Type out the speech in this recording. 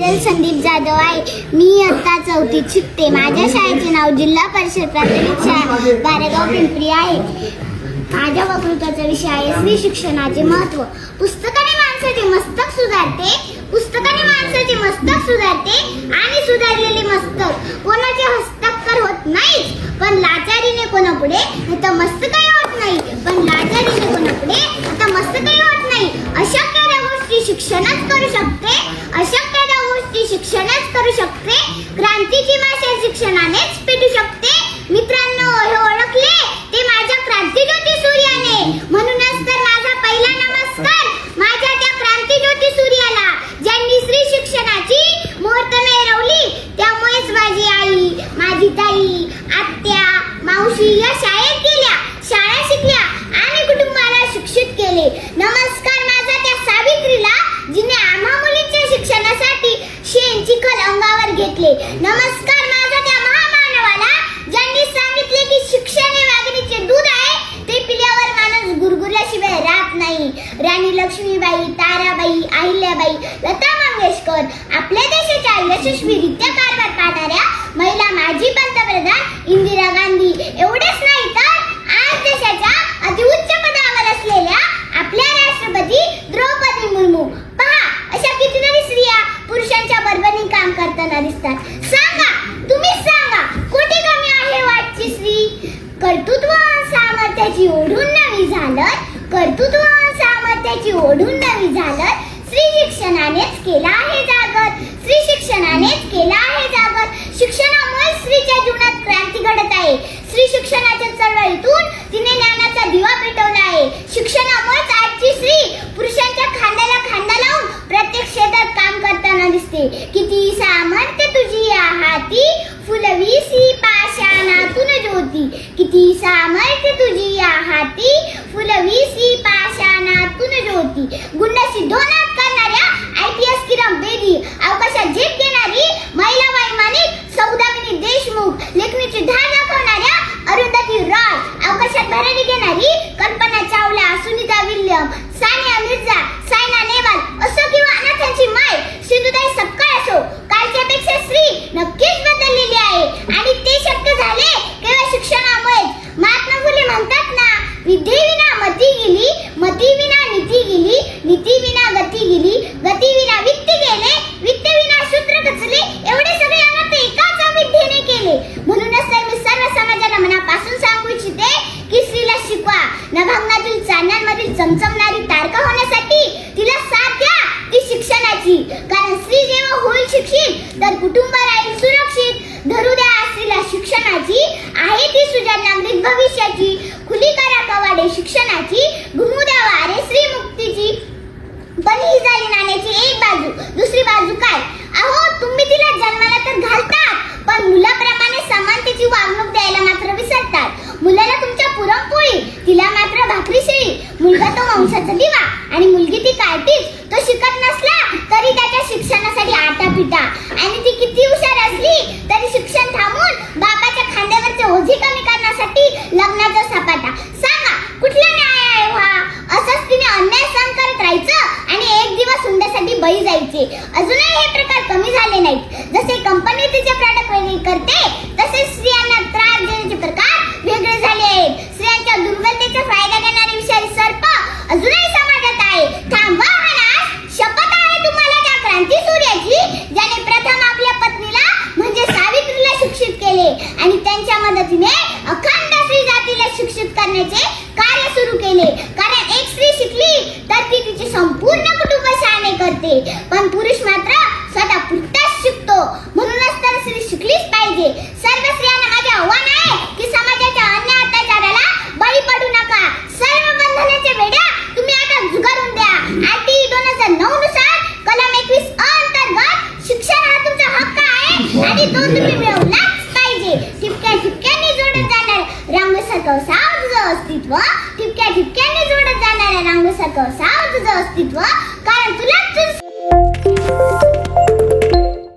विठ्ठल संदीप जाधव आहे. मी इयत्ता 4थीत शिकते. माझ्या शाळेचे नाव जिल्हा परिषद प्राथमिक शाळा बारेगाव पिंपरी आहे. माझ्या वक्तृत्वाचा विषय आहे स्त्री शिक्षणाचे महत्त्व. पुस्तकाने माणसाचे मस्तक सुधारते, पुस्तकाने माणसाचे मस्तक सुधारते आणि सुधारलेले मस्तक कोणाचे हस्ताक्षर होत नाही, पण लाचारीने कोणापुढे नतमस्तकही होत नाही, पण लाचारीने कोणापुढे नतमस्तकही होत नाही. अशक्य त्या गोष्टी शिक्षणच करू शकते, अशक्य त्या गोष्टी शिक्षणच करू शकते. क्रांतीची माशा शिक्षणानेच पेटू शकते. मित्रांनो, हे ओळखले ते माझ्या क्रांतीज्योती सूर्याने, म्हणूनच तर माझा पहिला नमस्कार माझ्या त्या क्रांतीज्योती सूर्याला, ज्यांनी स्त्री शिक्षणाची मुहूर्त मिरवली. त्यामुळेच माझी आई, माझी ताई, आत्या, मावशी या शाळेत गेल्या, शाळा शिकल्या आणि कुटुंबाला शिक्षित केले. नमस्कार माझा त्या सावित्रीला, जिने आम्हा मुलींच्या शिक्षणासाठी शेण चिखल अंगावर घेतले. नमस्कार माझा त्या महामानवाला, ज्यांनी सांगितले की शिक्षण हे वाघिणीचे दूध आहे, ते पिल्यावर माणूस गुरगुरल्याशिवाय राहत नाही. राणी लक्ष्मीबाई, ताराबाई, अहिल्याबाई, लता मंगेशकर, आपल्या देशाच्या यशस्वीरित्या कारभार पाहणाऱ्या महिला माजी पंतप्रधान इंदिरा गांधी, एवढेच नाही तर आज देशाच्या अतिउच्च पदावर असलेल्या आपल्या राष्ट्रपती द्रौपदी मुर्मू. पहा, अशा कितीतरी स्त्रिया पुरुषांच्या बरोबरीने काम करताना दिसतात. सांगा, तुम्हीच सांगा, कुठे कमी आहे वाटची स्त्री? कर्तृत्व सामर्थ्याची ओढून नवी झालं, कर्तृत्व सामर्थ्याची ओढून नवी झालं. स्त्री शिक्षणानेच केला आहे जागर, स्त्री शिक्षणानेच केला आहे जागर. शिक्षणामुळे स्त्रीच्या जीवनात क्रांती घडत आहे. स्त्री शिक्षणाच्या चळवळीतून तिने ज्ञानाचा दिवा पेटवला आहे. शिक्षणामुळेच आजची स्त्री पुरुषांच्या खांद्याला खांदा लावून प्रत्येक क्षेत्रात काम करताना दिसते. किती सामर्थ्य तुझी या हाती, फुलवीसी पाषाणातून ज्योती. किती सामर्थ्य तुझी या हाती, फुलवीसी पाषाणातून ज्योती. गुंड सिद्धोनाथ करणाऱ्या IPS किरण बेदी, अवकाशात झेप घेणारी महिला वैमानिक सौदामिनी देशमुख, लेखणीची धार दाखवणाऱ्या अरुंधती रॉय, अवकाशात भरारी घेणारी कल्पना चावला, सुनीता विल्यम, सानिया मिर्झा, सायना नेहवाल असो किंवा अनाथांची माय सिंधुताई सपकाळ असो, कालच्यापेक्षा स्त्री नक्कीच बदललेली आहे आणि ते शक्य झाले केवळ शिक्षणामुळेच. महात्मा फुले म्हणतात ना, विद्येविना मती गेली, मतीविना नीती गेली, नीतीविना गती गेली, गतीविना वित्त गेले, वित्तविना सूत्र कचले. एवढे सगळे अनर्थ एकाच विद्येने केले. म्हणूनच तर मी सर्व समाजाला मनापासून सांगू इच्छिते की स्त्रीला शिकवा. नभंगातील चांदण्यांमधील चमचमणारी तारका होण्यासाठी तिला साथ द्या ती शिक्षणाची. कारण स्त्री जेव्हा होईल शिक्षित तर कुटुंब राहील सुरक्षित. धरू द्या स्त्रीला शिक्षणाची, आहे ती सुजाण नागरिक भविष्याची. खुली करा कवाडे शिक्षणाची, घुमू द्या वारे स्त्री मुक्तीची. पण ही झाली नाण्याची एक बाजू. दुसरी बाजू काय? अहो, तुम्ही तिला जन्माला तर घालतात, पण मुलाप्रमाणे समानतेची वागणूक द्यायला मात्र विसरतात. मुलाला तुमच्या पुरणपोळी, तिला मात्र भाकरी शिळी. मुलगा तो वंशाचा दिवा आणि मुलगी ती कार्टीज. तो शिकत नसला तरी त्याच्या शिक्षणासाठी आटापिटा, आणि ती किती हुशार असली तरी शिक्षण थांबून बापाच्या खांद्यावरचे ओझे कमी करण्यासाठी लग्नाचा सपाटा. सांगा, कुठला न्याय आहे हा? असंच तिने अन्याय सहन करत राहायचं आणि एक दिवस हुंड्यासाठी बळी जायचे. अजूनही हे प्रकार कमी झाले नाहीत. जसे कंपनी तिचे प्रॉडक्ट वेगळे करते, तसेच स्त्रियांना त्रास देण्याचे प्रकार वेगळे झाले आहेत. स्त्रियांच्या दुर्बलतेचा फायदा घेणारे विषारी सर्प अजूनही समाजात आहे. थांबवा हा नाश. शपथ आहे तुम्हाला त्या क्रांती सूर्याची, ज्याने प्रथम आपल्या पत्नीला म्हणजे सावित्रीला शिक्षित केले आणि त्यांच्या मदतीने अखंड स्त्री जातीला शिक्षित करण्याचे कार्य सुरू केले. कारण एक स्त्री शिकली तर ती तिचे संपूर्ण कुटुंब शहाणे करते, पण पुरुष मात्र स्वतः पुरताच शिकतो. म्हणूनच तर स्त्री शिकलीच पाहिजे. सर्व स्त्रियांना माझे आव्हान आहे की समाजाच्या अन्य अत्याचाराला बळी पडू नका. सर्व बंधनाच्या वेड्या तुम्ही आता झुगारून द्या. RT 2009 नुसार कलम 21 अंतर्गत शिक्षण हा तुमचा हक्क आहे आणि तो तुम्ही मिळवलाच पाहिजे. ठिपक्या ठिपक्यांनी जोडत जाणाऱ्या रांगोसारखं साव तुझं अस्तित्व, ठिपक्या ठिपक्यांनी जोडत जाणाऱ्या रांगोसारखं साव तुझं अस्तित्व.